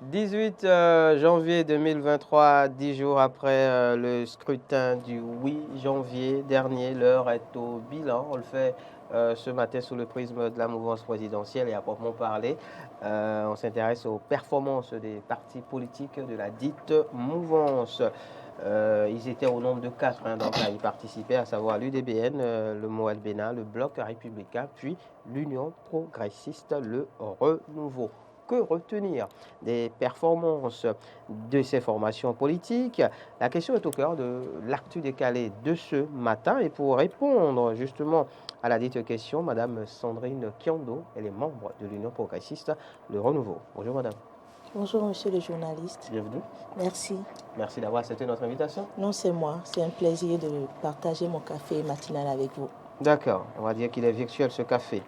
18 janvier 2023, 10 jours après le scrutin du 8 janvier dernier, l'heure est au bilan. On le fait ce matin sous le prisme de la mouvance présidentielle et à proprement parler, on s'intéresse aux performances des partis politiques de la dite mouvance. Ils étaient au nombre de 4 donc à y participer, à savoir l'UDBN, le Moël Bénin, le Bloc républicain, puis l'Union progressiste, le Renouveau. Que retenir des performances de ces formations politiques? La question est au cœur de l'actu décalé de ce matin. Et pour répondre justement à la dite question, Madame Sandrine Kiondo, elle est membre de l'Union progressiste, le Renouveau. Bonjour Madame. Bonjour monsieur le journaliste. Bienvenue. Merci. Merci d'avoir accepté notre invitation. Non, c'est moi. C'est un plaisir de partager mon café matinal avec vous. D'accord, on va dire qu'il est virtuel ce café.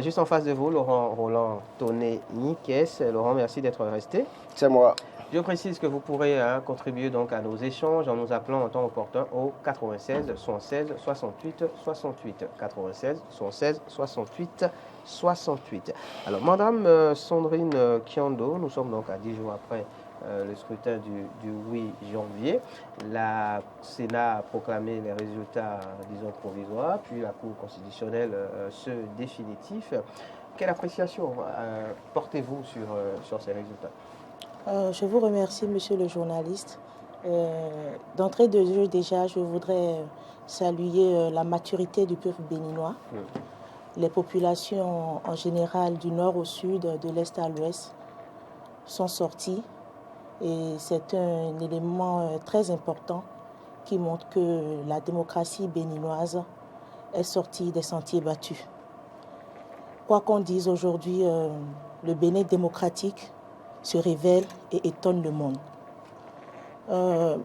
Juste en face de vous, Laurent Roland Toné Niquès. Laurent, merci d'être resté. C'est moi. Je précise que vous pourrez contribuer donc à nos échanges en nous appelant en temps opportun au 96 76 68 68. 96 76 68 68. Alors, Madame Sandrine Kiondo, nous sommes donc à 10 jours après le scrutin du 8 janvier. La Sénat a proclamé les résultats, disons, provisoires, puis la Cour constitutionnelle ceux définitifs. Quelle appréciation portez-vous sur ces résultats? Je vous remercie, monsieur le journaliste. D'entrée de jeu, déjà, je voudrais saluer la maturité du peuple béninois. Les populations en général, du nord au sud, de l'est à l'ouest, sont sorties. Et c'est un élément très important qui montre que la démocratie béninoise est sortie des sentiers battus. Quoi qu'on dise aujourd'hui, le Bénin démocratique se révèle et étonne le monde.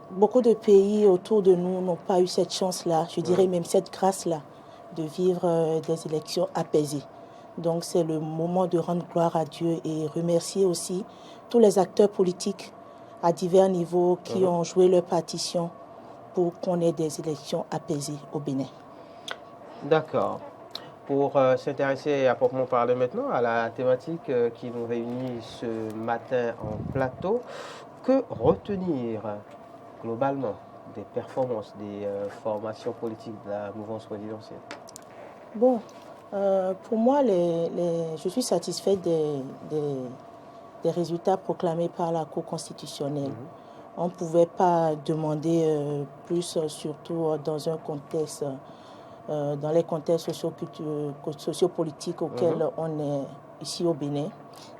Beaucoup de pays autour de nous n'ont pas eu cette chance-là, je dirais même cette grâce-là, de vivre des élections apaisées. Donc c'est le moment de rendre gloire à Dieu et remercier aussi tous les acteurs politiques à divers niveaux qui ont joué leur partition pour qu'on ait des élections apaisées au Bénin. D'accord. Pour s'intéresser à proprement parler maintenant à la thématique qui nous réunit ce matin en plateau, que retenir globalement des performances des formations politiques de la mouvance présidentielle? Bon, pour moi, je suis satisfaite des résultats proclamés par la Cour constitutionnelle. On ne pouvait pas demander plus, surtout dans un contexte, dans les contextes sociopolitiques auxquels on est ici au Bénin.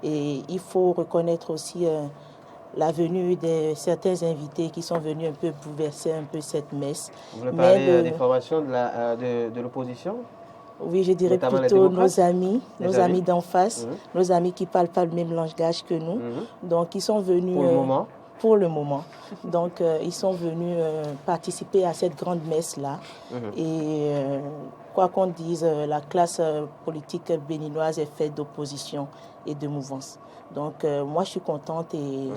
Et il faut reconnaître aussi la venue de certains invités qui sont venus un peu bouleverser un peu cette messe. Vous voulez parler des formations de l'opposition? Oui, je dirais plutôt nos amis d'en face, nos amis qui ne parlent pas le même langage que nous. Donc, ils sont venus... Pour le moment. Donc, ils sont venus participer à cette grande messe-là. Et quoi qu'on dise, la classe politique béninoise est faite d'opposition et de mouvance. Donc, moi, je suis contente et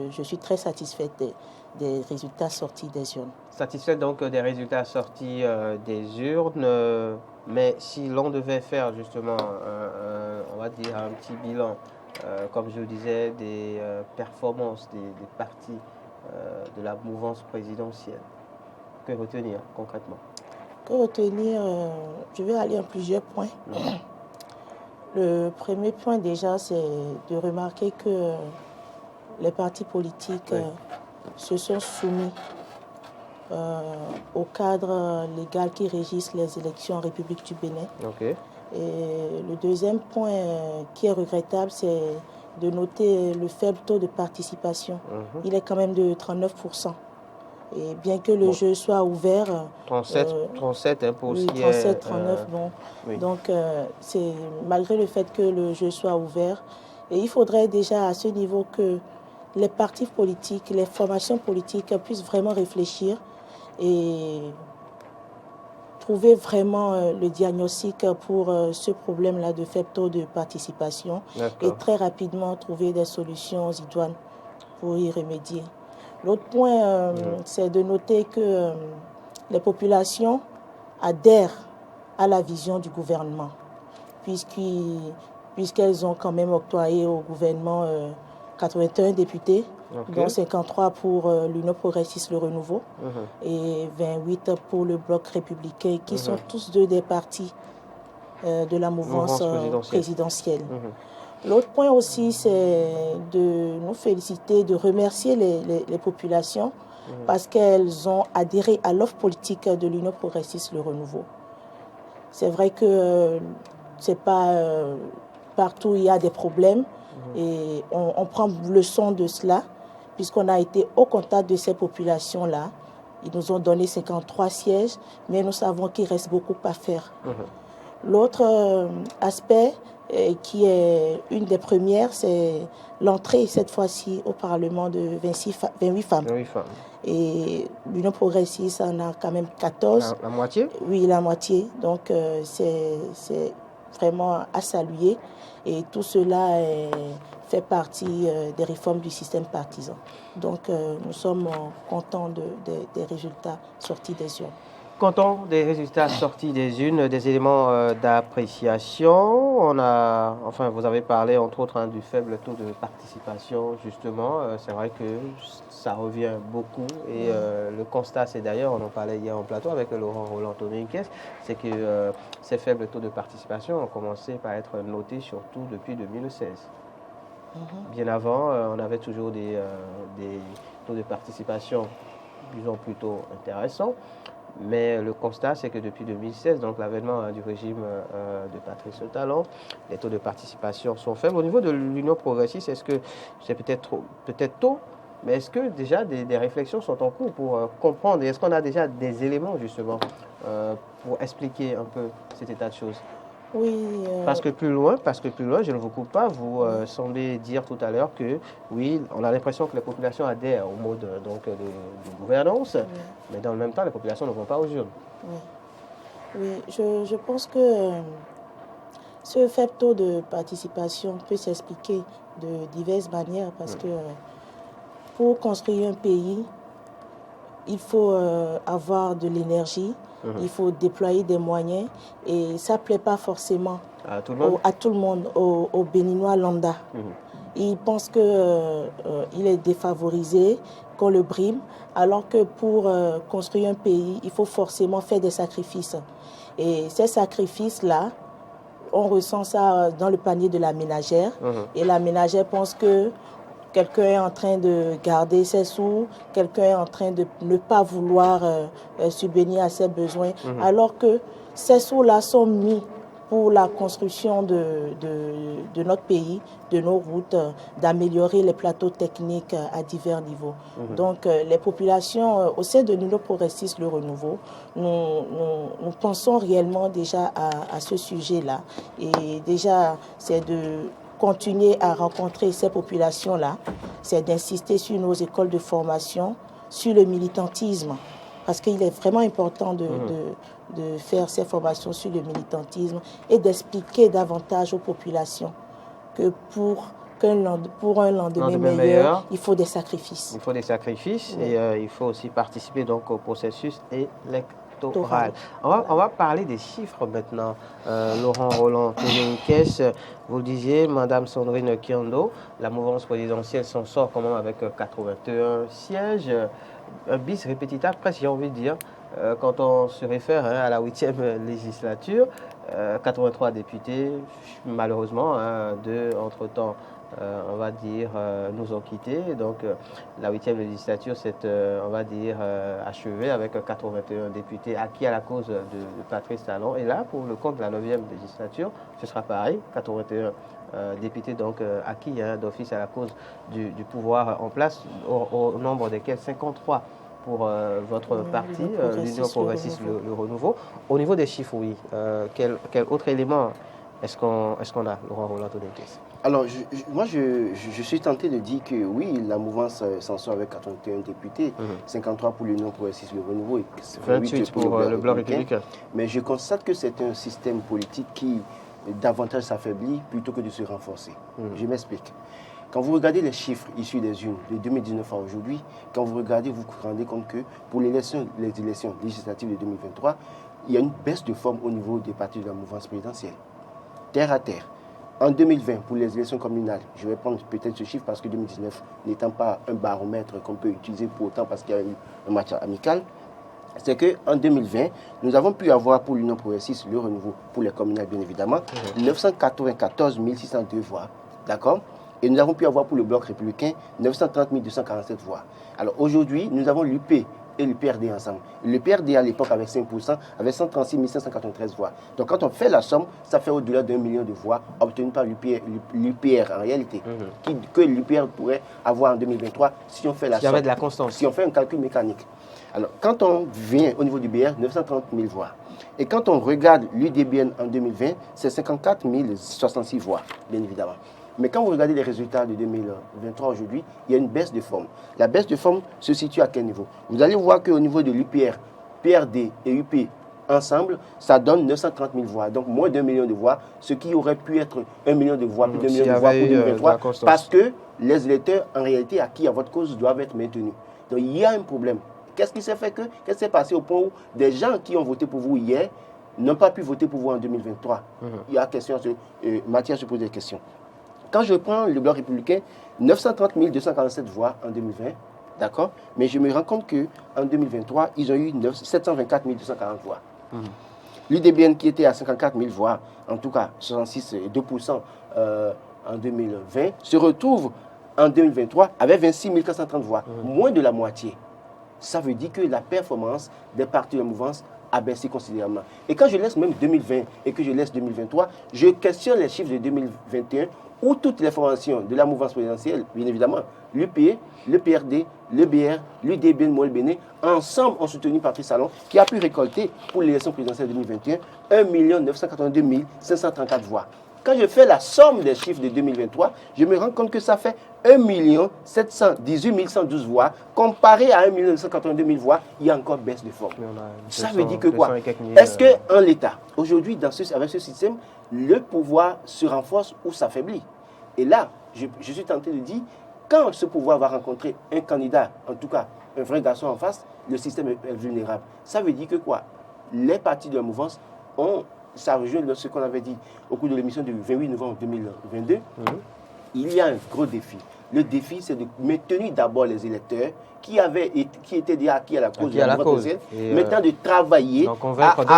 je suis très satisfaite des résultats sortis des urnes. Satisfaite donc des résultats sortis des urnes, mais si l'on devait faire justement, on va dire, un petit bilan, comme je le disais, des performances des partis de la mouvance présidentielle, que retenir concrètement? Que retenir, je vais aller en plusieurs points. Le premier point déjà, c'est de remarquer que les partis politiques se sont soumis au cadre légal qui régisse les élections en République du Bénin. Et le deuxième point qui est regrettable, c'est de noter le faible taux de participation. Il est quand même de 39%. Et bien que le jeu soit ouvert... 37 hein, pour oui, 37, 39, bon. Oui. Donc, c'est malgré le fait que le jeu soit ouvert. Et il faudrait déjà à ce niveau que les partis politiques, les formations politiques puissent vraiment réfléchir et trouver vraiment le diagnostic pour ce problème-là de faible taux de participation et très rapidement trouver des solutions idoines pour y remédier. L'autre point, c'est de noter que les populations adhèrent à la vision du gouvernement, puisqu'elles ont quand même octroyé au gouvernement 81 députés, dont 53 pour l'Union progressiste Le Renouveau et 28 pour le Bloc républicain, qui sont tous deux des partis de la mouvance présidentielle. L'autre point aussi, c'est de nous féliciter, de remercier les populations parce qu'elles ont adhéré à l'offre politique de l'Union progressiste Le Renouveau. C'est vrai que c'est pas partout il y a des problèmes et on prend leçon de cela puisqu'on a été au contact de ces populations-là. Ils nous ont donné 53 sièges, mais nous savons qu'il reste beaucoup à faire. L'autre aspect qui est une des premières, c'est l'entrée cette fois-ci au Parlement de 28 femmes. Et l'Union progressiste en a quand même 14. La moitié? Oui, la moitié. Donc c'est vraiment à saluer. Et tout cela fait partie des réformes du système partisan. Donc nous sommes contents des résultats sortis des urnes. Content des résultats sortis des urnes, des éléments d'appréciation. Vous avez parlé entre autres du faible taux de participation, justement. C'est vrai que ça revient beaucoup et le constat, c'est d'ailleurs, on en parlait hier en plateau avec Laurent Roland-Tonniquez, c'est que ces faibles taux de participation ont commencé par être notés surtout depuis 2016. Bien avant, on avait toujours des taux de participation, disons, plutôt intéressants. Mais le constat, c'est que depuis 2016, donc l'avènement du régime de Patrice Talon, les taux de participation sont faibles. Au niveau de l'Union progressiste, est-ce que c'est peut-être tôt, mais est-ce que déjà des réflexions sont en cours pour comprendre, et est-ce qu'on a déjà des éléments justement pour expliquer un peu cet état de choses? Oui. Parce que plus loin, je ne vous coupe pas, vous semblez dire tout à l'heure que oui, on a l'impression que les populations adhèrent au mode de gouvernance, mais dans le même temps, les populations ne vont pas aux urnes. Oui, je pense que ce faible taux de participation peut s'expliquer de diverses manières parce que pour construire un pays, il faut avoir de l'énergie. Il faut déployer des moyens et ça ne plaît pas forcément à tout le monde, aux Béninois lambda. Ils pensent qu'il est défavorisé, qu'on le brime, alors que pour construire un pays, il faut forcément faire des sacrifices. Et ces sacrifices-là, on ressent ça dans le panier de la ménagère. Et la ménagère pense que quelqu'un est en train de garder ses sous, quelqu'un est en train de ne pas vouloir subvenir à ses besoins, alors que ces sous-là sont mis pour la construction de notre pays, de nos routes, d'améliorer les plateaux techniques à divers niveaux. Donc les populations, au sein de l'Union progressiste Le Renouveau, nous pensons réellement déjà à ce sujet-là. Et déjà, c'est de continuer à rencontrer ces populations-là, c'est d'insister sur nos écoles de formation, sur le militantisme, parce qu'il est vraiment important de faire ces formations sur le militantisme et d'expliquer davantage aux populations que pour un lendemain meilleur, il faut des sacrifices. Il faut des sacrifices et il faut aussi participer donc au processus électoral. On va parler des chiffres maintenant. Laurent Roland-Tonniquez, vous le disiez, Madame Sandrine Kiando, la mouvance présidentielle s'en sort quand même avec 81 sièges, un bis répétitable, presque j'ai envie de dire, quand on se réfère à la 8e législature, 83 députés, malheureusement, entre-temps, on va dire, nous ont quittés. Donc, la 8e législature s'est, on va dire, achevée avec 81 députés acquis à la cause de Patrice Talon. Et là, pour le compte de la 9e législature, ce sera pareil, 81 députés donc acquis d'office à la cause du pouvoir en place, au nombre desquels 53 pour votre parti, l'Union progressiste Le Renouveau. Au niveau des chiffres, oui, quel autre élément est-ce qu'on a, Laurent Roland-Tonniquez? Alors, moi, je suis tenté de dire que oui, la mouvance s'en sort avec 81 députés, 53 pour l'Union progressiste Le Renouveau et 28 pour le Bloc républicain. Mais je constate que c'est un système politique qui davantage s'affaiblit plutôt que de se renforcer. Je m'explique. Quand vous regardez les chiffres issus des urnes de 2019 à aujourd'hui, quand vous regardez, vous vous rendez compte que pour les élections législatives de 2023, il y a une baisse de forme au niveau des partis de la mouvance présidentielle. Terre à terre. En 2020, pour les élections communales, je vais prendre peut-être ce chiffre parce que 2019 n'étant pas un baromètre qu'on peut utiliser pour autant parce qu'il y a eu un match amical, c'est qu'en 2020, nous avons pu avoir pour l'Union progressiste, le renouveau pour les communales bien évidemment, 994 602 voix, d'accord? Et nous avons pu avoir pour le Bloc républicain 930 247 voix. Alors aujourd'hui, nous avons l'UP et le PRD ensemble. Le PRD à l'époque avec 5% avait 136 593 voix. Donc quand on fait la somme, ça fait au-delà d'1 million de voix obtenues par l'UPR en réalité, que l'UPR pourrait avoir en 2023 si on fait la somme. Avec de la constance. Si on fait un calcul mécanique. Alors quand on vient au niveau du BR, 930 000 voix. Et quand on regarde l'UDBN en 2020, c'est 54 066 voix, bien évidemment. Mais quand vous regardez les résultats de 2023 aujourd'hui, il y a une baisse de forme. La baisse de forme se situe à quel niveau? Vous allez voir qu'au niveau de l'UPR, PRD et UP ensemble, ça donne 930 000 voix. Donc moins d'1 million de voix, ce qui aurait pu être 1 million de voix, plus 2 millions de voix pour 2023, parce que les électeurs, en réalité, acquis à votre cause, doivent être maintenus. Donc il y a un problème. Qu'est-ce qui s'est fait que? Qu'est-ce qui s'est passé au point où des gens qui ont voté pour vous hier n'ont pas pu voter pour vous en 2023? Il y a matière à se poser des questions. Quand je prends le Bloc républicain, 930 247 voix en 2020, d'accord? Mais je me rends compte qu'en 2023, ils ont eu 724 240 voix. L'UDBN qui était à 54 000 voix, en tout cas 66,2% en 2020, se retrouve en 2023 avec 26 430 voix, moins de la moitié. Ça veut dire que la performance des partis de la mouvance a baissé considérablement. Et quand je laisse même 2020 et que je laisse 2023, je questionne les chiffres de 2021 où toutes les formations de la mouvance présidentielle, bien évidemment, l'UPE, le PRD, le BR, l'UDBN, Moël-Béné, ensemble ont soutenu Patrice Talon, qui a pu récolter pour l'élection présidentielle 2021 1 982 534 voix. Quand je fais la somme des chiffres de 2023, je me rends compte que ça fait 1 718 112 voix. Comparé à 1 982 000 voix, il y a encore baisse de forme. Ça veut dire que quoi? Est-ce qu'en l'État, aujourd'hui, avec ce système, le pouvoir se renforce ou s'affaiblit? Et là, je suis tenté de dire, quand ce pouvoir va rencontrer un candidat, en tout cas un vrai garçon en face, le système est vulnérable. Ça veut dire que quoi? Les partis de la mouvance ont... Ça rejoint ce qu'on avait dit au cours de l'émission du 28 novembre 2022. Il y a un gros défi. Le défi, c'est de maintenir d'abord les électeurs qui étaient déjà acquis à la cause de la mouvance, maintenant de travailler à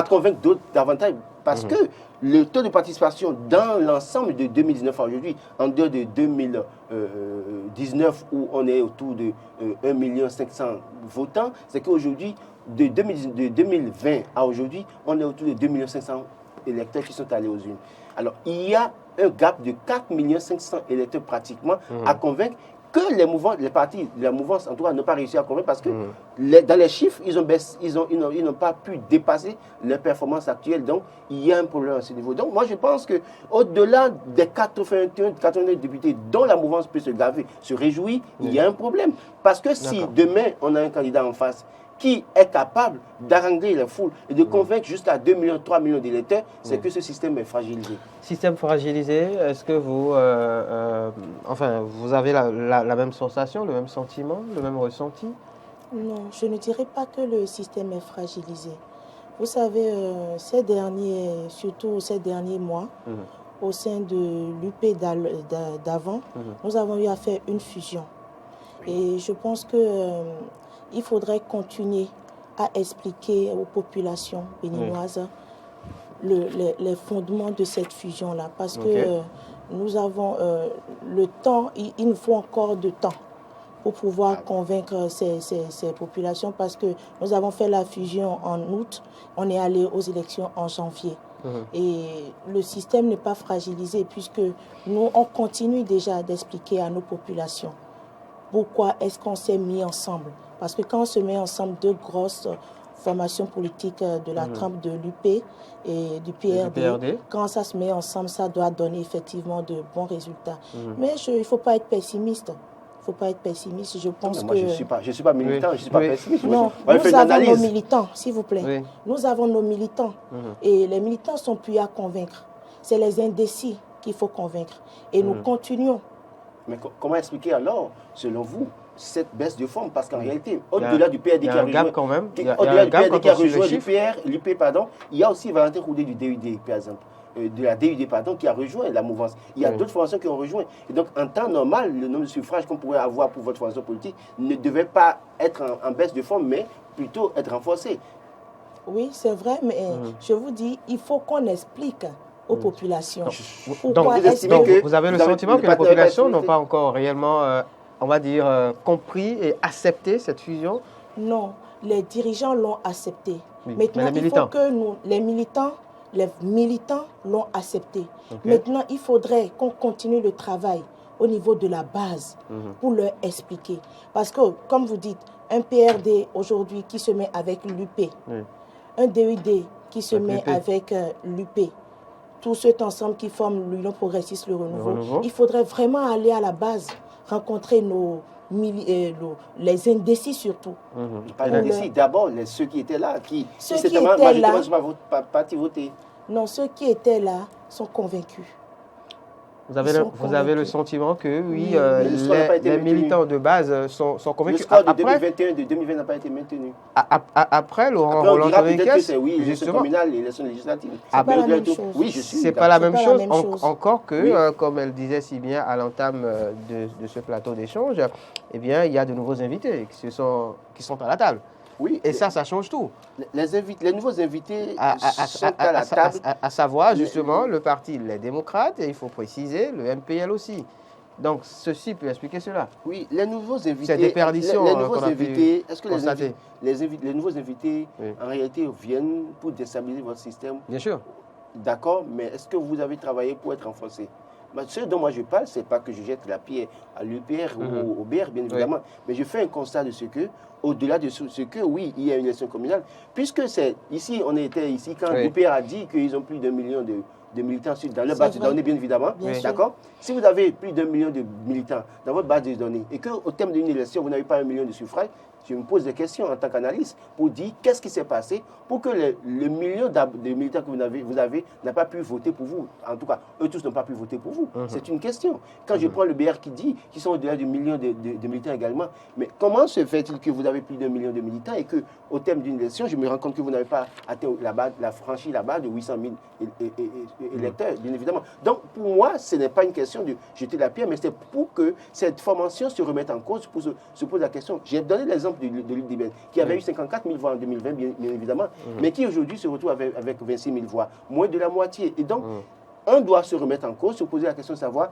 convaincre d'autres davantage. Parce que le taux de participation dans l'ensemble de 2019 à aujourd'hui, en dehors de 2019 où on est autour de 1 500 000 votants, c'est qu'aujourd'hui, de 2020 à aujourd'hui, on est autour de 2 500 000 électeurs qui sont allés aux urnes. Alors, il y a un gap de 4 500 000 électeurs pratiquement à convaincre que les partis de la mouvance, en tout cas, n'ont pas réussi à convaincre parce que dans les chiffres, ils n'ont pas pu dépasser leurs performances actuelles. Donc, il y a un problème à ce niveau. Donc, moi, je pense qu'au-delà des 81 députés dont la mouvance peut se gaver, se réjouir, il y a un problème. Parce que si demain, on a un candidat en face qui est capable d'arranger les foules et de convaincre jusqu'à 2 millions, 3 millions d'électeurs, c'est que ce système est fragilisé. Système fragilisé, est-ce que vous, vous avez la même sensation, le même sentiment, le même ressenti? Non, je ne dirais pas que le système est fragilisé. Vous savez, surtout ces derniers mois, au sein de l'UP d'avant, nous avons eu à faire une fusion. Et je pense que il faudrait continuer à expliquer aux populations béninoises les fondements de cette fusion-là. Parce que nous avons le temps, il nous faut encore de temps pour pouvoir convaincre ces populations. Parce que nous avons fait la fusion en août, on est allé aux élections en janvier. Et le système n'est pas fragilisé puisque nous, on continue déjà d'expliquer à nos populations pourquoi est-ce qu'on s'est mis ensemble. Parce que quand on se met ensemble, deux grosses formations politiques de la trempe de l'UP et du PRD, quand ça se met ensemble, ça doit donner effectivement de bons résultats. Mais il ne faut pas être pessimiste. Il ne faut pas être pessimiste. Je pense moi, je ne suis pas militant, je ne suis pas pessimiste. Non, nous avons nos militants, s'il vous plaît. Oui. Nous avons nos militants. Et les militants sont plus à convaincre. C'est les indécis qu'il faut convaincre. Et nous continuons. Mais comment expliquer alors, selon vous, cette baisse de forme? Parce qu'en réalité, au-delà du PRD qui a rejoint l'UP, il y a aussi Valentin Roudé du DUD, par exemple. de la DUD, pardon, qui a rejoint la mouvance. Il y a d'autres formations qui ont rejoint. Et donc, en temps normal, le nombre de suffrages qu'on pourrait avoir pour votre formation politique ne devait pas être en baisse de forme, mais plutôt être renforcé. Oui, c'est vrai, mais je vous dis, il faut qu'on explique aux populations. Donc, vous avez le sentiment que les populations n'ont pas encore réellement, on va dire, compris et accepté cette fusion? Non, les dirigeants l'ont accepté. Oui, maintenant, il faut que nous, les militants l'ont accepté. Okay. Maintenant, il faudrait qu'on continue le travail au niveau de la base pour leur expliquer. Parce que, comme vous dites, un PRD aujourd'hui qui se met avec l'UP, un DUD qui se met avec l'UP, tout cet ensemble qui forme l'Union progressiste, le renouveau, il faudrait vraiment aller à la base, rencontrer les indécis surtout. Pas les indécis, d'abord ceux qui étaient là, ceux qui étaient là, pas parti voter. Non, ceux qui étaient là sont convaincus. Vous avez le sentiment que oui, les militants de base sont convaincus. Le score de 2021 de 2020 n'a pas été maintenu. Après, Laurent Roland Tonekes, l'élection communale, l'élection législative. C'est pas la même chose. Oui, je suis. C'est pas la même chose. Encore que, comme elle disait si bien à l'entame de ce plateau d'échange, eh bien, il y a de nouveaux invités qui sont à la table. Oui, et ça change tout. Les nouveaux invités sont à la table. À savoir, justement, le parti Les Démocrates, et il faut préciser, le MPL aussi. Donc, ceci peut expliquer cela. Oui, les nouveaux invités... C'est des perditions qu'on a pu constater. Les nouveaux invités, en réalité, viennent pour déstabiliser votre système? Bien sûr. D'accord, mais est-ce que vous avez travaillé pour être renforcé? Ce dont moi je parle, ce n'est pas que je jette la pierre à l'UPR ou au BR, bien évidemment, mais je fais un constat de ce que, au-delà de ce que, oui, il y a une élection communale, puisque ici, on était ici quand l'UPR a dit qu'ils ont plus d'1 million de militants dans leur base de données, bien évidemment, d'accord? Si vous avez plus d'1 million de militants dans votre base de données et qu'au terme d'une élection, vous n'avez pas 1 million de suffrages, je me pose des questions en tant qu'analyste pour dire qu'est-ce qui s'est passé pour que le million de militants que vous avez n'a pas pu voter pour vous. En tout cas, eux tous n'ont pas pu voter pour vous. C'est une question. Quand je prends le BR qui dit qu'ils sont au-delà du million de militants également, mais comment se fait-il que vous avez plus d'1 million de militants et qu'au terme d'une élection, je me rends compte que vous n'avez pas atteint franchi la barre de 800 000 électeurs, bien évidemment. Donc, pour moi, ce n'est pas une question de jeter la pierre, mais c'est pour que cette formation se remette en cause, pour se poser la question. J'ai donné l'exemple de l'UDBN, qui avait eu 54 000 voix en 2020, bien évidemment, mais qui aujourd'hui se retrouve avec 26 000 voix, moins de la moitié. Et donc, on doit se remettre en cause, se poser la question de savoir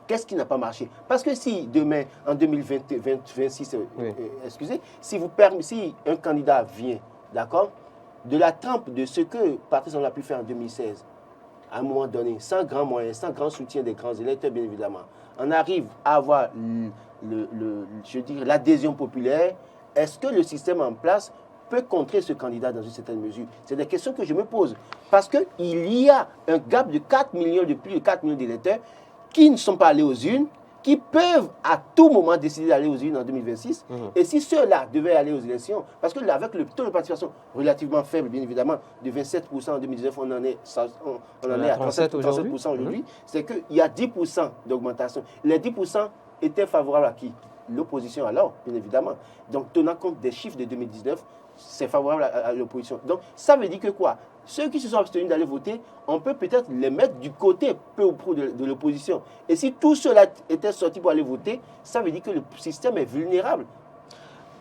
qu'est-ce qui n'a pas marché. Parce que si demain, en 2026, excusez, si un candidat vient, d'accord, de la trempe de ce que Patrice on a pu faire en 2016, à un moment donné, sans grand moyen, sans grand soutien des grands électeurs, bien évidemment, on arrive à avoir l'adhésion populaire. Est-ce que le système en place peut contrer ce candidat dans une certaine mesure? C'est des questions que je me pose. Parce qu'il y a un gap de 4 millions, de plus de 4 millions d'électeurs qui ne sont pas allés aux urnes, qui peuvent à tout moment décider d'aller aux urnes en 2026. Et si ceux-là devaient aller aux élections, parce que avec le taux de participation relativement faible, bien évidemment, de 27% en 2019, on en est à 37% aujourd'hui, c'est qu'il y a 10% d'augmentation. Les 10% étaient favorables à qui? L'opposition alors, bien évidemment. Donc, tenant compte des chiffres de 2019, c'est favorable à l'opposition. Donc, ça veut dire que quoi? Ceux qui se sont abstenus d'aller voter, on peut peut-être les mettre du côté peu ou prou de l'opposition. Et si tout cela était sorti pour aller voter, ça veut dire que le système est vulnérable.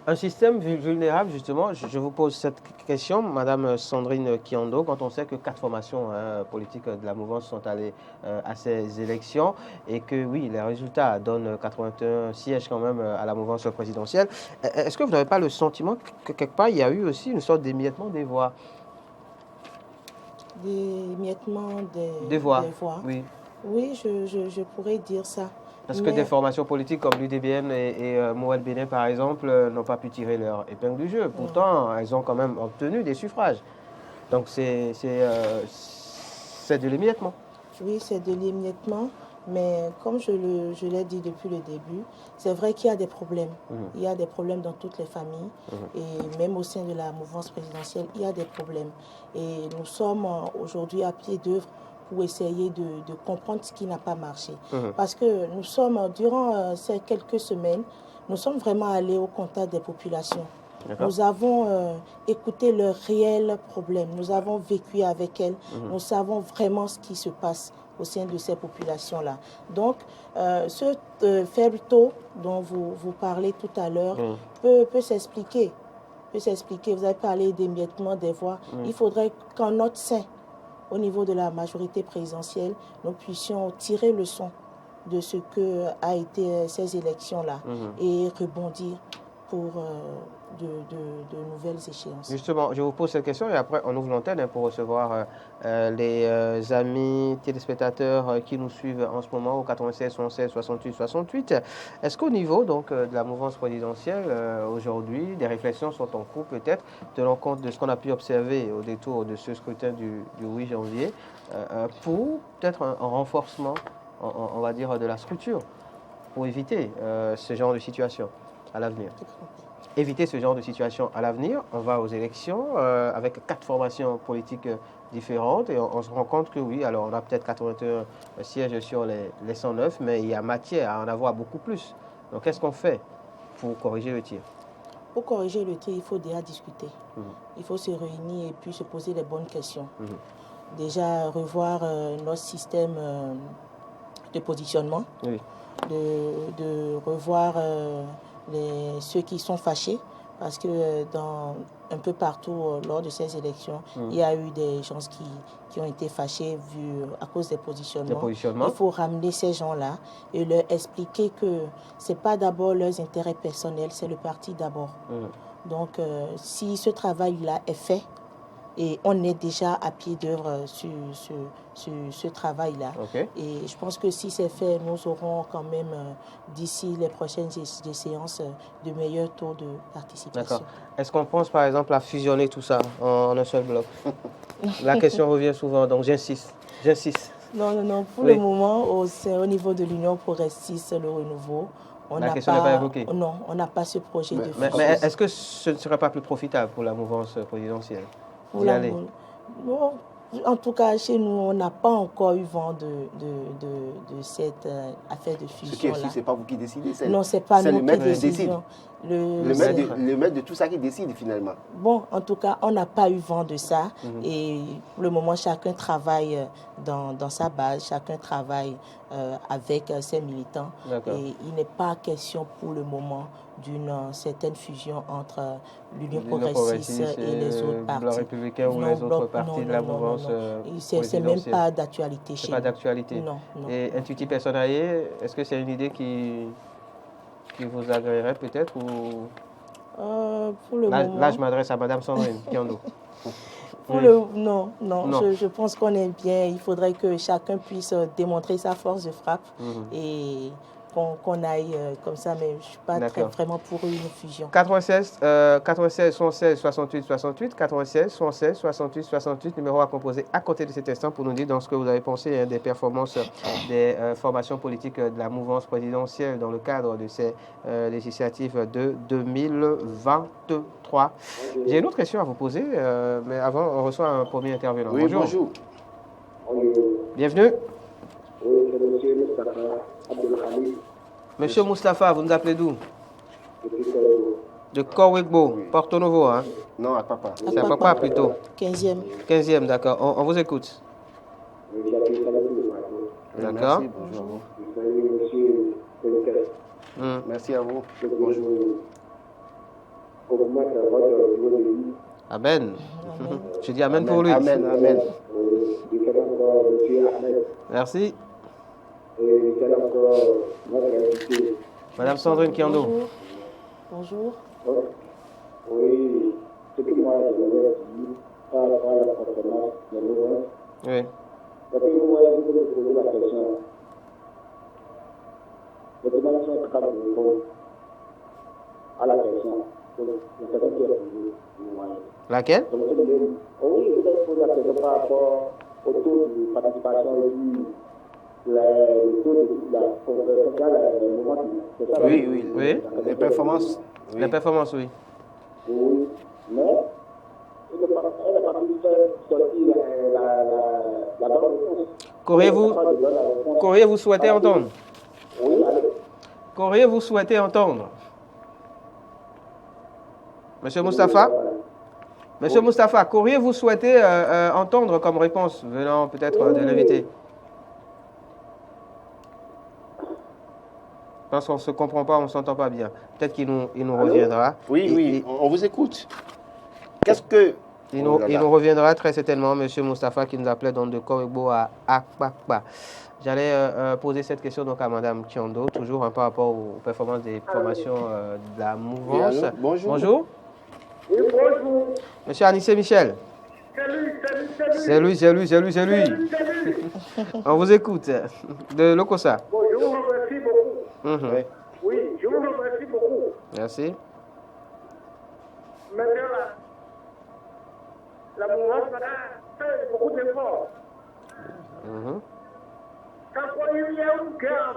Un système vulnérable, justement, je vous pose cette question, Madame Sandrine Kiondo, quand on sait que 4 formations politiques de la mouvance sont allées à ces élections et que, oui, les résultats donnent 81 sièges quand même à la mouvance présidentielle, est-ce que vous n'avez pas le sentiment que quelque part, il y a eu aussi une sorte d'émiettement des voix? D'émiettement des voix? Oui. Oui, je pourrais dire ça. Parce que des formations politiques comme l'UDBN et Moël Bénin, par exemple, n'ont pas pu tirer leur épingle du jeu. Pourtant, elles ont quand même obtenu des suffrages. Donc, c'est de l'émiettement. Oui, c'est de l'émiettement. Mais comme je l'ai dit depuis le début, c'est vrai qu'il y a des problèmes. Il y a des problèmes dans toutes les familles. Et même au sein de la mouvance présidentielle, il y a des problèmes. Et nous sommes aujourd'hui à pied d'œuvre pour essayer de comprendre ce qui n'a pas marché. Parce que durant ces quelques semaines, nous sommes vraiment allés au contact des populations. Nous avons écouté leurs réels problèmes. Nous avons vécu avec elles. Nous savons vraiment ce qui se passe au sein de ces populations-là. Donc, ce faible taux dont vous parlez tout à l'heure peut s'expliquer. Vous avez parlé d'émiettement des voix. Il faudrait qu'en notre sein, au niveau de la majorité présidentielle, nous puissions tirer le son de ce que a été ces élections-là et rebondir pour de nouvelles échéances. Justement, je vous pose cette question et après on ouvre l'antenne pour recevoir les amis téléspectateurs qui nous suivent en ce moment au 96 76 68 68. Est-ce qu'au niveau donc de la mouvance présidentielle aujourd'hui, des réflexions sont en cours peut-être tenant compte de ce qu'on a pu observer au détour de ce scrutin du 8 janvier pour peut-être un renforcement, on va dire, de la structure pour éviter ce genre de situation à l'avenir? Éviter ce genre de situation à l'avenir, on va aux élections avec 4 formations politiques différentes et on se rend compte que oui, alors on a peut-être 81 sièges sur les 109, mais il y a matière à en avoir beaucoup plus. Donc qu'est-ce qu'on fait pour corriger le tir? Pour corriger le tir, il faut déjà discuter. Il faut se réunir et puis se poser les bonnes questions. Déjà revoir notre système de positionnement, de revoir ceux qui sont fâchés, parce que un peu partout lors de ces élections, il y a eu des gens qui ont été fâchés à cause des positionnements. Il faut ramener ces gens-là et leur expliquer que ce n'est pas d'abord leurs intérêts personnels, c'est le parti d'abord. Donc, si ce travail-là est fait, et on est déjà à pied d'œuvre sur ce travail-là. Et je pense que si c'est fait, nous aurons quand même, d'ici les prochaines séances, de meilleurs taux de participation. D'accord. Est-ce qu'on pense, par exemple, à fusionner tout ça en un seul bloc? La question revient souvent, donc j'insiste. Non. Pour le moment, au niveau de l'Union progressiste, le renouveau, la question n'est pas évoquée. Non, on n'a pas ce projet de fusion. Mais est-ce que ce ne serait pas plus profitable pour la mouvance présidentielle? Non, en tout cas, chez nous, on n'a pas encore eu vent de cette affaire de fusion-là. Ce n'est pas vous qui décidez, non, c'est pas nous qui décidons. Le maître de tout ça qui décide finalement. Bon, en tout cas, on n'a pas eu vent de ça. Et pour le moment, chacun travaille dans sa base, chacun travaille avec ses militants. Et il n'est pas question pour le moment d'une certaine fusion entre l'Union progressiste et les autres partis. Le républicain ou les autres partis de la mouvance présidentielle. C'est même pas d'actualité chez nous. C'est pas d'actualité. Non. Et Intuitif Personae, est-ce que c'est une idée qui vous agréerait peut-être ou... pour le moment... Là, je m'adresse à Mme Sandrine Kiando. Non. Je pense qu'on est bien. Il faudrait que chacun puisse démontrer sa force de frappe et qu'on aille comme ça, mais je ne suis pas vraiment pour une fusion. 96 76 68 68, 96 76 68 68, numéro à composer à côté de cet instant pour nous dire dans ce que vous avez pensé des performances des formations politiques de la mouvance présidentielle dans le cadre de ces législatives de 2023. J'ai une autre question à vous poser, mais avant, on reçoit un premier intervenant. Oui, bonjour. Bienvenue. Oui, c'est monsieur Moustapha Abdelhamid. Monsieur Moustapha, vous nous appelez d'où? De Korwegbo, Porto Novo, hein? Non, à Papa. C'est à Papa plutôt. 15e. 15e, d'accord. On vous écoute. D'accord. Merci, bonjour. Merci à vous. Bonjour. Amen. Je dis amen pour lui. Amen. Merci. Madame Sandrine Kiando. Bonjour. Oui, ce que moi je voulais dire par rapport à la performance de l'ONU. Oui. Parce que moi, je voulais poser la question. Les demandes sont capables de répondre à la question. Laquelle? Oui, je voulais poser la question par rapport au taux de participation le taux de la Oui. Les performances. Les performances, oui. Oui, mais elle n'a pas pu faire sortir la bonne réponse. Qu'auriez-vous souhaité entendre? Oui, Qu'auriez-vous souhaité entendre? Monsieur Moustapha? Monsieur Moustapha, qu'auriez-vous souhaité entendre comme réponse venant peut-être de l'invité? Parce qu'on ne se comprend pas, on ne s'entend pas bien. Peut-être qu'il nous reviendra. Oui, on vous écoute. Qu'est-ce que... Il nous reviendra très certainement, Monsieur Moustapha, qui nous appelait donc de Korigbo à Akpakpa. J'allais poser cette question donc à Madame Tiondo, toujours par rapport aux performances des formations de la mouvance. Bonjour. Bonjour. Oui, bonjour. Monsieur Anissé Michel. C'est lui. On vous écoute. De Lokossa. Bon, je vous remercie beaucoup. Oui, je vous remercie beaucoup. Merci. Maintenant, la mouvance fait beaucoup d'efforts. Quand il y a une guerre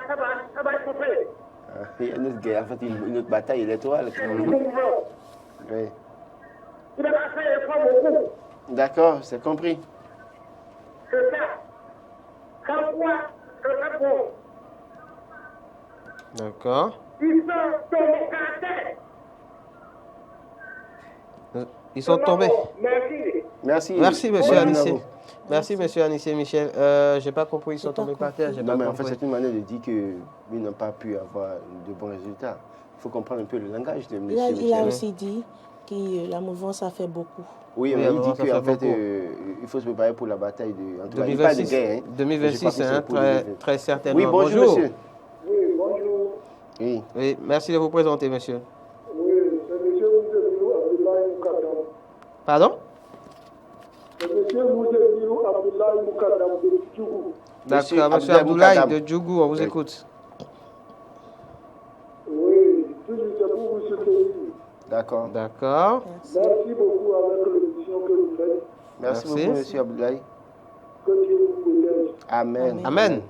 avant, ça va être fait. Il y a une autre guerre, en fait, une autre bataille électorale. Oui. Il va faire beaucoup. D'accord, c'est compris. C'est ça. Quand quoi, c'est bon. D'accord. Ils sont tombés à terre. Ils sont tombés. Merci. Merci, monsieur Anissé. Merci, monsieur Anissé Michel. Je n'ai pas compris, ils sont tombés par terre. Non, mais en fait, c'est une manière de dire qu'ils n'ont pas pu avoir de bons résultats. Il faut comprendre un peu le langage de monsieur Michel. Il a aussi dit que la mouvance a fait beaucoup. Oui, mais il dit qu'en fait, il faut se préparer pour la bataille de... En tout cas, il parle de guerre. 2026, très certainement. Oui, bonjour, monsieur. Oui, bonjour. Oui, merci de vous présenter, monsieur. Oui, c'est monsieur Mouzemilou Abdoulaye Moukadam. Pardon? C'est monsieur Mouzemilou Abdoulaye Moukadam de Djougou. D'accord, monsieur Abdoulaye de Djougou, on vous écoute. Oui, toujours c'est pour vous soutenir. D'accord. Merci beaucoup avec l'émission que vous faites. Merci beaucoup, monsieur Abdoulaye. Que Dieu vous protège. Amen.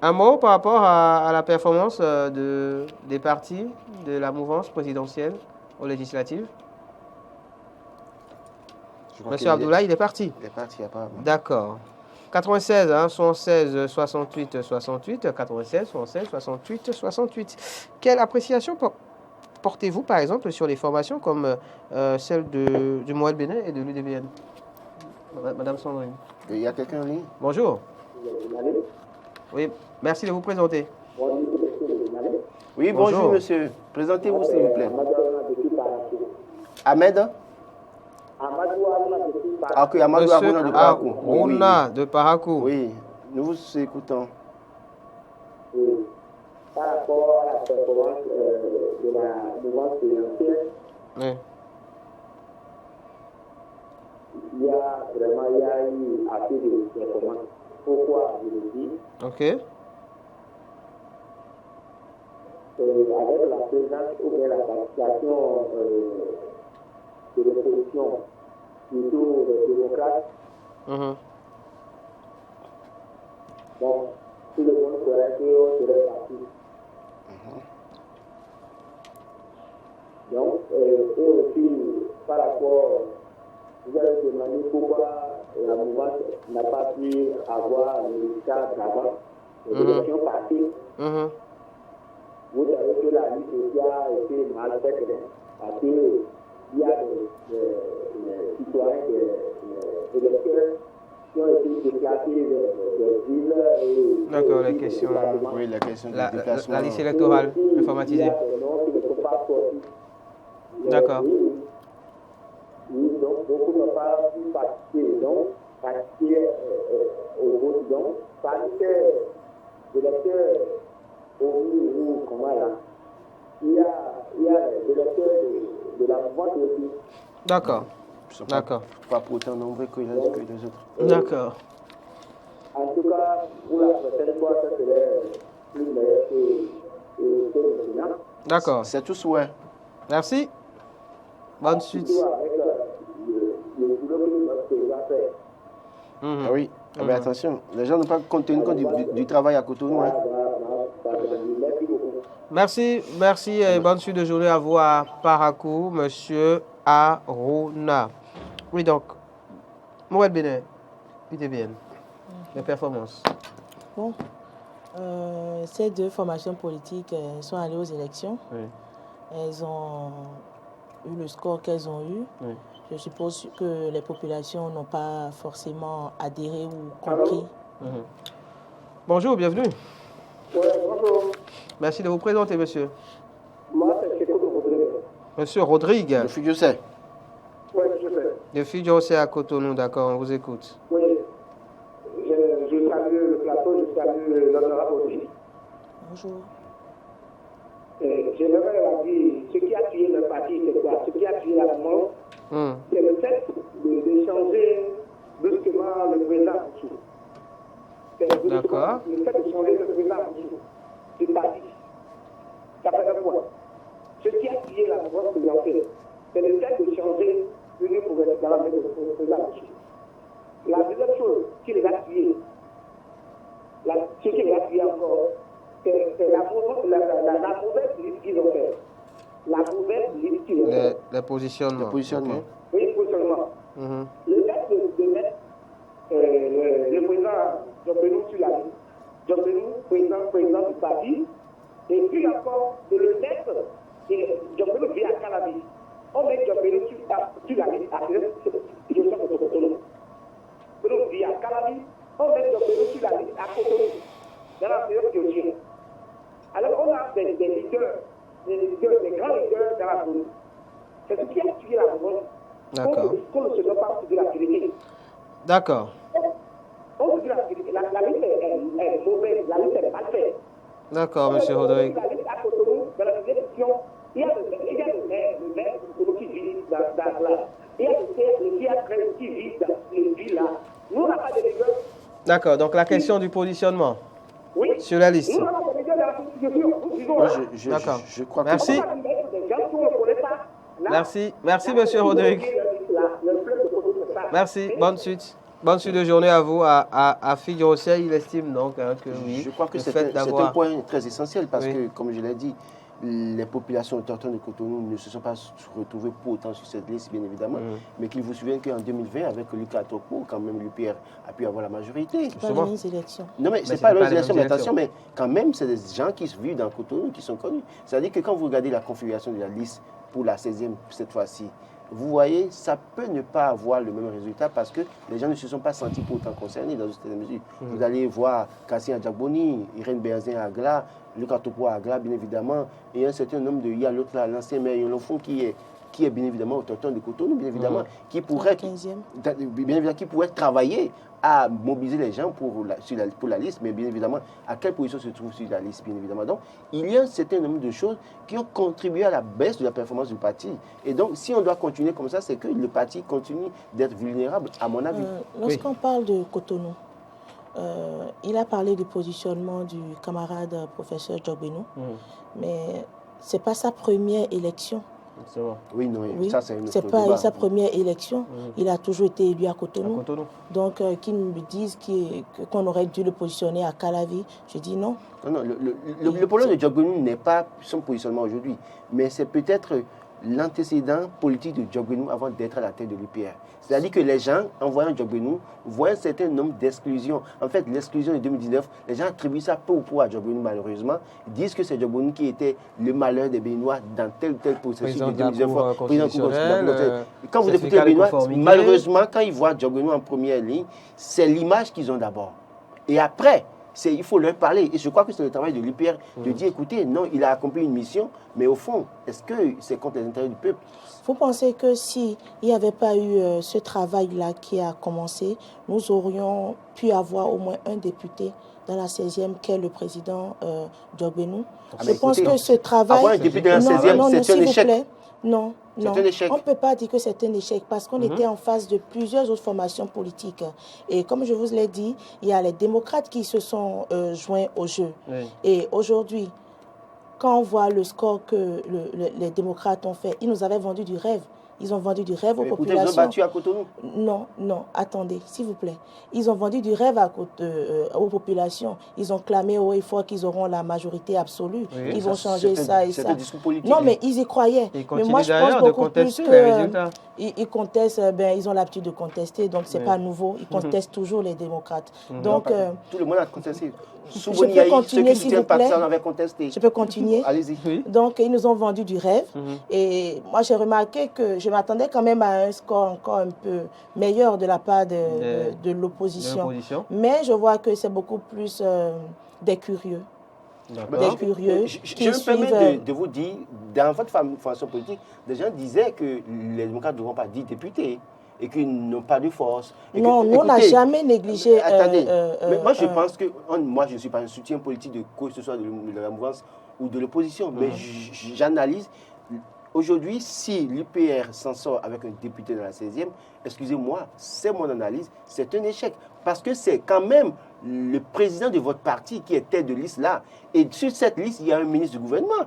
Un mot par rapport à la performance des partis de la mouvance présidentielle aux législatives? Monsieur Abdoulaye, il est parti. Il est parti, apparemment. D'accord. 96, 76, 68, 68, 96, 76, 68, 68. Quelle appréciation portez-vous, par exemple, sur les formations comme celle du Moël Bénin et de l'UDBN? Madame Sandrine. Il y a quelqu'un en ligne? Bonjour. Oui, merci de vous présenter. Oui, bonjour, monsieur. Présentez-vous, s'il vous plaît. Ahmed? Ok, Amadou Aruna de Parakou. Aruna de Parakou. Oui, nous vous écoutons. Par rapport à la performance de la mouvance financière, il y a eu assez de performance. Pourquoi je le dis? Ok. Avec la présence ou bien la participation de l'opposition, plutôt des démocrates, donc tout le monde serait parti. Donc, et aussi, par rapport, vous avez demandé pourquoi la mouvance n'a pas pu avoir le résultat d'avant, les élections passées. Vous savez que la lutte sociale a été mal faite, parce qu'il y a des citoyens, des électeurs qui ont été déplacés des villes. D'accord, la question de déplacement. La liste électorale informatisée. D'accord. Oui, donc beaucoup n'ont pas pu participer. Donc, participer au vote. Donc, parce que l'électeur ou comment là, il y a des électeurs de la mouvance aussi. D'accord. Pas pour autant nombreux que les autres. D'accord. En tout cas, pour la prochaine fois, ça serait plus meilleur que le Sénat. D'accord. C'est tout souhait. Merci. Bonne suite. Avec le boulot que notre président fait. Oui, mais attention, les gens n'ont pas tenu compte du travail à Cotonou. Merci et bonne suite de journée à vous à Parakou, monsieur Aruna. Oui, donc, Moël Bénin, UDBN, les performances. Bon, Ces deux formations politiques sont allées aux élections. Oui. Elles ont eu le score qu'elles ont eu. Oui. Je suppose que les populations n'ont pas forcément adhéré ou compris. Bonjour, bienvenue. Oui, bonjour. Merci de vous présenter, monsieur. Moi, c'est Rodrigue. Monsieur Rodrigue. Le fils José. Oui, je sais. Le fils José à Cotonou, d'accord, on vous écoute. Oui. Je salue le plateau, je salue l'honorable aussi. Bonjour. J'aimerais dire, ce qui a tué le parti, c'est quoi? Ce qui a tué la mort, c'est le fait de changer brusquement le président. D'accord. Le fait de changer le président du parti. Ça fait un point. Ce qui a tué la mort présidentielle, c'est le fait de changer l'Union pour être dans la main du président. La deuxième chose qui les a tués, ce qui les a tués encore, c'est la mauvaise liste qu'ils ont fait. La mauvaise liste qu'ils ont fait. Le positionnement. Positionnement. Okay. Oui, le positionnement. Le fait de mettre le président Jobenou sur la liste, Jobenou, président du parti, et puis encore de le mettre, Jobenou vient à Calabi. On met Jobenou sur la liste à je sens que c'est Cotonou. Jobenou vient à Calabi, on met Jobenou sur la liste à Cotonou. Dans la période pionnière. Alors on a des leaders, des grands leaders dans la zone. C'est ce qui a tué la révolte. D'accord. Qu'on ne se doit pas de la vérité. D'accord. On se dit la vérité. La liste est mauvaise, la liste est mal faite. D'accord, monsieur Rodrigue. La liste à Cotonou, dans la élection, il y a le maire qui vit dans là. Il y a le théâtre qui vit dans les villes là. Nous, on n'a pas de leaders. D'accord, donc la question du positionnement. Oui. Sur la liste. Nous, on n'a pas de leaders dans la constitution. D'accord. Je crois merci. Merci, monsieur Rodrigue. Merci, bonne suite. Bonne suite de journée à vous. À Figueroa, il estime donc que oui. Je crois que c'est un point très essentiel parce que, comme je l'ai dit, les populations autochtones de Cotonou ne se sont pas retrouvées pour autant sur cette liste, bien évidemment, mais qu'il vous souvienne qu'en 2020, avec Lucas Tokpo, quand même l'UPR a pu avoir la majorité. C'est pas les mêmes élections. Non, mais c'est pas les mêmes élections, mais attention, mais quand même, c'est des gens qui vivent dans Cotonou, qui sont connus. C'est-à-dire que quand vous regardez la configuration de la liste pour la 16e cette fois-ci, vous voyez, ça peut ne pas avoir le même résultat parce que les gens ne se sont pas sentis pour autant concernés dans une certaine mesure. Vous allez voir Kassim Adjagboni, Irène Béazin à Agla, Lucas Tokpo à Agla, bien évidemment, et un certain nombre de... Il y a l'autre là, l'ancien maire Yolofon qui est bien évidemment autochtone de Cotonou, bien évidemment, qui pourrait travailler à mobiliser les gens pour la liste, mais bien évidemment, à quelle position se trouve sur la liste, bien évidemment. Donc, il y a un certain nombre de choses qui ont contribué à la baisse de la performance du parti. Et donc, si on doit continuer comme ça, c'est que le parti continue d'être vulnérable, à mon avis. Lorsqu'on parle de Cotonou, il a parlé du positionnement du camarade professeur Jobenou, mais ce n'est pas sa première élection. Oui, non, oui. Ça c'est une c'est pas débat. Sa première élection. Il a toujours été élu à Cotonou. Donc, qu'ils me disent qu'on aurait dû le positionner à Calavi, je dis non. Non, le problème de Jobenou n'est pas son positionnement aujourd'hui, mais c'est peut-être l'antécédent politique de Jobenou avant d'être à la tête de l'UPR. C'est-à-dire que les gens, en voyant Jobenou, voient un certain nombre d'exclusions. En fait, l'exclusion de 2019, les gens attribuent ça peu ou prou à Jobenou, malheureusement. Ils disent que c'est Jobenou qui était le malheur des Béninois dans tel ou tel processus de 2019. Quand vous écoutez les Béninois, malheureusement, quand ils voient Jobenou en première ligne, c'est l'image qu'ils ont d'abord. Et après, il faut leur parler. Et je crois que c'est le travail de l'UPR de dire, écoutez, non, il a accompli une mission, mais au fond, est-ce que c'est contre les intérêts du peuple? Vous pensez que s'il n'y avait pas eu ce travail-là qui a commencé, nous aurions pu avoir au moins un député dans la 16e, qui est le président Jobenou? Je pense que ce travail... Avoir un député dans la 16e, c'est un échec. Non, on ne peut pas dire que c'est un échec parce qu'on était en face de plusieurs autres formations politiques. Et comme je vous l'ai dit, il y a les démocrates qui se sont joints au jeu. Oui. Et aujourd'hui, quand on voit le score que les démocrates ont fait, ils nous avaient vendu du rêve. Ils ont vendu du rêve aux populations. Pourtant, ils ont battu à Cotonou. Non, attendez, s'il vous plaît. Ils ont vendu du rêve aux populations. Ils ont clamé haut et fort qu'ils auront la majorité absolue. Oui, ils vont changer ça et ça. C'est un discours politique. Non, mais ils y croyaient. Ils mais moi, je pense beaucoup plus que ils contestent. Ils ont l'habitude de contester, donc c'est pas nouveau. Ils contestent toujours les démocrates. Donc tout le monde a contesté. Je peux continuer, s'il vous plaît. Je peux continuer. Allez-y. Oui. Donc, ils nous ont vendu du rêve. Et moi, j'ai remarqué que je m'attendais quand même à un score encore un peu meilleur de la part de l'opposition. Mais je vois que c'est beaucoup plus des curieux. Des curieux. Je me permets de vous dire, dans votre formation politique, des gens disaient que les démocrates n'auront pas 10 députés. Et qu'ils n'ont pas de force. Non, nous, on n'a jamais négligé... Attendez, mais moi, je pense que... Moi, je ne suis pas un soutien politique de quoi que ce soit de la mouvance ou de l'opposition, mais j'analyse... Aujourd'hui, si l'UPR s'en sort avec un député dans la 16e, excusez-moi, c'est mon analyse, c'est un échec. Parce que c'est quand même le président de votre parti qui est tête de liste là. Et sur cette liste, il y a un ministre du gouvernement.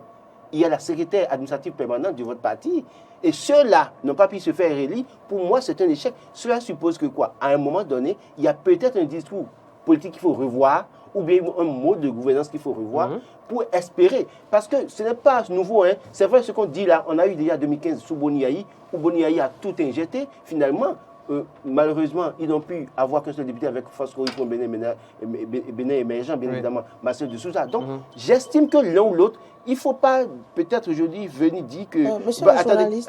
Il y a la secrétaire administrative permanente de votre parti. Et ceux-là n'ont pas pu se faire élire. Pour moi, c'est un échec. Cela suppose que quoi? À un moment donné, il y a peut-être un discours politique qu'il faut revoir, ou bien un mode de gouvernance qu'il faut revoir pour espérer. Parce que ce n'est pas nouveau. Hein. C'est vrai ce qu'on dit là. On a eu déjà 2015 sous Boni Yayi, où Boni Yayi a tout injecté. Finalement, malheureusement, ils n'ont pu avoir qu'un seul député avec Force Corruption Bénin émergent, bien évidemment, Marcel de Souza. Donc, j'estime que l'un ou l'autre, il ne faut pas, peut-être aujourd'hui, venir dire que,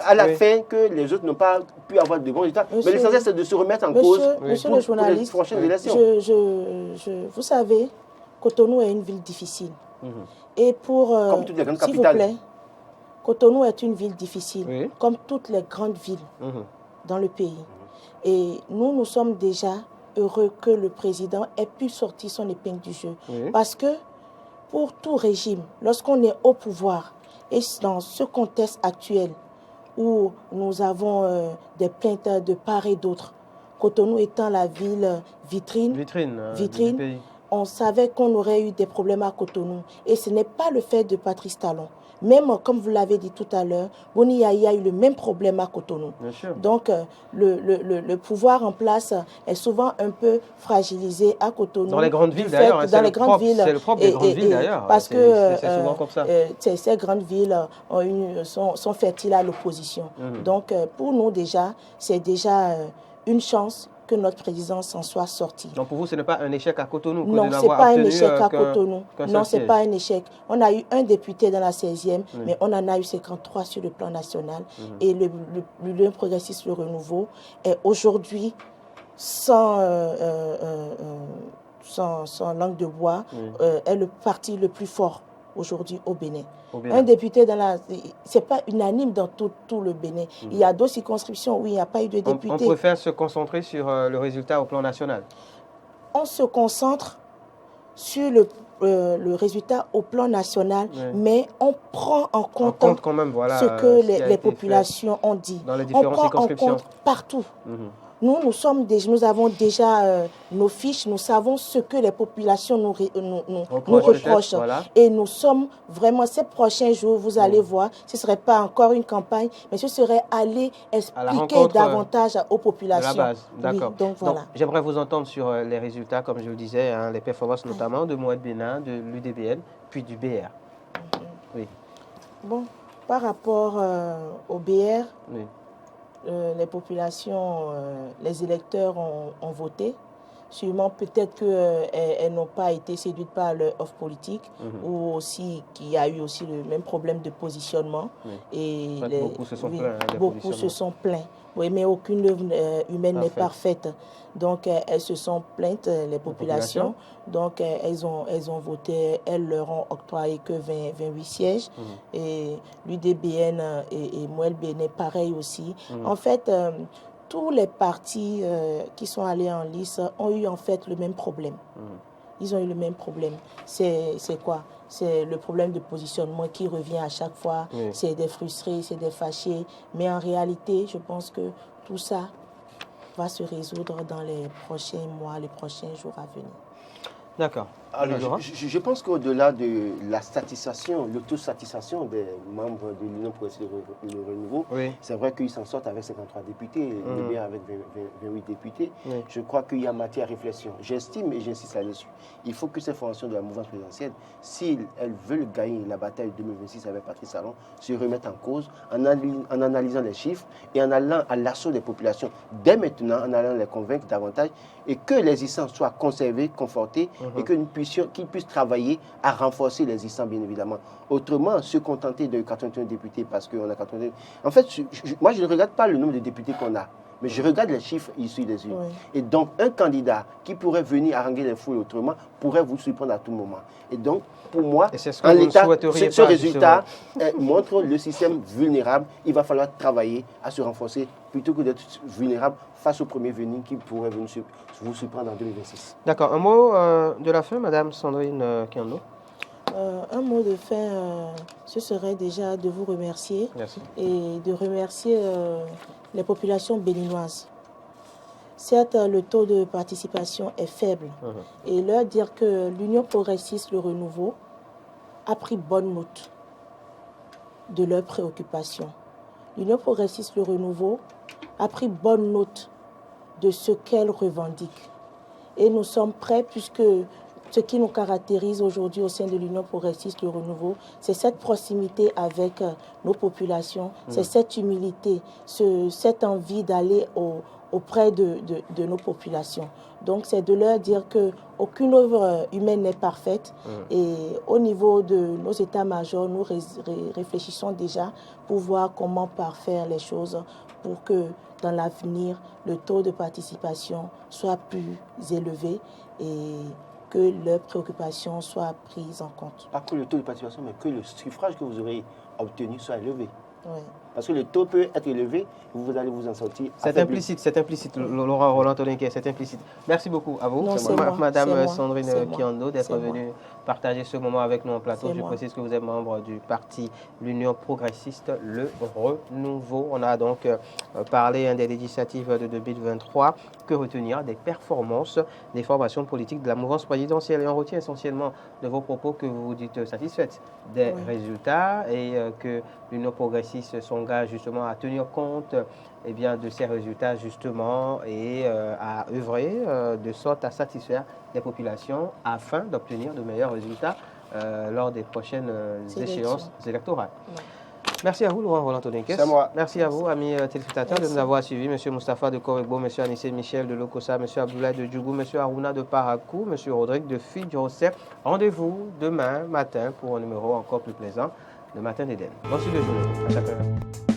à la fin, que les autres n'ont pas pu avoir de bons résultats. Mais l'essentiel, c'est de se remettre en cause pour les prochaines élections. Vous savez, Cotonou est une ville difficile. Et pour... comme toutes les grandes capitales. S'il vous plaît, Cotonou est une ville difficile, comme toutes les grandes villes dans le pays. Et nous sommes déjà heureux que le président ait pu sortir son épingle du jeu. Parce que pour tout régime, lorsqu'on est au pouvoir, et dans ce contexte actuel où nous avons des plaintes de part et d'autre, Cotonou étant la ville vitrine du pays, on savait qu'on aurait eu des problèmes à Cotonou. Et ce n'est pas le fait de Patrice Talon. Même, comme vous l'avez dit tout à l'heure, Boni Yayi a eu le même problème à Cotonou. Donc, le pouvoir en place est souvent un peu fragilisé à Cotonou. Dans les grandes villes, d'ailleurs. C'est le propre des grandes villes, d'ailleurs. Parce que c'est souvent comme ça. Ces grandes villes sont fertiles à l'opposition. Donc, pour nous, déjà, c'est déjà une chance que notre président s'en soit sorti. Donc pour vous, ce n'est pas un échec à Cotonou? Non, ce n'est pas un échec à Cotonou. Non, ce n'est pas un échec. On a eu un député dans la 16e, mais on en a eu 53 sur le plan national. Et l'Union progressiste, le renouveau, est aujourd'hui sans langue de bois, est le parti le plus fort aujourd'hui au Bénin. Un député c'est pas unanime dans tout le Bénin. Il y a d'autres circonscriptions où il n'y a pas eu de député. On préfère se concentrer sur le résultat au plan national. On se concentre sur le résultat au plan national, mais on prend en compte quand même, voilà, ce que les populations ont dit. Dans les différentes circonscriptions. On prend en compte partout. Nous avons déjà nos fiches, nous savons ce que les populations nous reprochent. Voilà. Et nous sommes vraiment, ces prochains jours, vous allez voir, ce ne serait pas encore une campagne, mais ce serait aller expliquer davantage aux populations. De la base, d'accord. Oui, donc voilà. J'aimerais vous entendre sur les résultats, comme je le disais, hein, les performances notamment de Moed Bénin, de l'UDBN, puis du BR. Oui. Bon, par rapport au BR, les populations, les électeurs ont voté. Sûrement, peut-être qu'elles n'ont pas été séduites par leur offre politique ou aussi qu'il y a eu aussi le même problème de positionnement. Et beaucoup se sont plaints. Oui, mais aucune œuvre humaine n'est parfaite. Donc, elles se sont plaintes, les populations. Donc, elles ont voté, elles leur ont octroyé que 28 sièges. Et l'UDBN et Moed Bénin, pareil aussi. En fait, tous les partis qui sont allés en lice ont eu en fait le même problème. Ils ont eu le même problème. C'est quoi? C'est le problème de positionnement qui revient à chaque fois. C'est des frustrés, c'est des fâchés. Mais en réalité, je pense que tout ça va se résoudre dans les prochains mois, les prochains jours à venir. D'accord. Alors, je pense qu'au-delà de la satisfaction, l'autosatisfaction des membres de l'Union progressiste de renouveau, c'est vrai qu'ils s'en sortent avec 53 députés, bien avec 28 députés. Je crois qu'il y a matière à réflexion. J'estime et j'insiste là-dessus. Il faut que ces formations de la mouvance présidentielle, si elles veulent gagner la bataille 2026 avec Patrice Talon, se remettent en cause en analysant les chiffres et en allant à l'assaut des populations dès maintenant, en allant les convaincre davantage et que les existants soient conservés, confortés et qu'ils puissent travailler à renforcer les existants, bien évidemment. Autrement, se contenter de 81 députés parce qu'on a 81... En fait, moi, je ne regarde pas le nombre de députés qu'on a, mais je regarde les chiffres issus des urnes. Et donc, un candidat qui pourrait venir haranguer les foules autrement pourrait vous surprendre à tout moment. Et donc, pour moi, en l'état, ce résultat montre le système vulnérable. Il va falloir travailler à se renforcer plutôt que d'être vulnérable face au premier venu qui pourrait vous surprendre en 2026. D'accord. Un mot de la fin, Madame Sandrine Kiando. Un mot de fin, ce serait déjà de vous remercier. Merci. Et de remercier les populations béninoises. Certes, le taux de participation est faible et leur dire que l'Union progressiste, le renouveau, a pris bonne note de leurs préoccupations. L'Union progressiste, le renouveau, a pris bonne note de ce qu'elle revendique. Et nous sommes prêts puisque ce qui nous caractérise aujourd'hui au sein de l'Union progressiste, le renouveau, c'est cette proximité avec nos populations, c'est cette humilité, cette envie d'aller auprès de nos populations. Donc c'est de leur dire qu'aucune œuvre humaine n'est parfaite et au niveau de nos états-majors, nous réfléchissons déjà pour voir comment parfaire les choses pour que dans l'avenir, le taux de participation soit plus élevé et que leurs préoccupations soient prises en compte. Pas que le taux de participation, mais que le suffrage que vous aurez obtenu soit élevé. Oui. Parce que le taux peut être élevé, vous allez vous en sortir. C'est implicite, Laurent Roland Toninquet, c'est implicite. Merci beaucoup à vous, Madame Sandrine Kiando, d'être venue partager ce moment avec nous en plateau. Je précise que vous êtes membre du parti l'Union progressiste, le renouveau. On a donc parlé des législatives de 2023. Que retenir des performances des formations politiques de la mouvance présidentielle. Et on retient essentiellement de vos propos que vous vous dites satisfaite des résultats et que l'Union progressiste s'engage justement à tenir compte de ces résultats justement et à œuvrer de sorte à satisfaire les populations afin d'obtenir de meilleurs résultats lors des prochaines échéances électorales. Ouais. Merci à vous, Laurent Roland Toninquet. C'est moi. Merci à vous, amis téléspectateurs, de nous avoir suivis. Monsieur Moustapha de Korigbo, Monsieur Anissé Michel de Lokossa, Monsieur Abdoulaye de Djougou, Monsieur Aruna de Parakou, Monsieur Rodrigue de Fidjosep. Rendez-vous demain matin pour un numéro encore plus plaisant, le Matin d'Éden. Bonne suite de journée à chacun.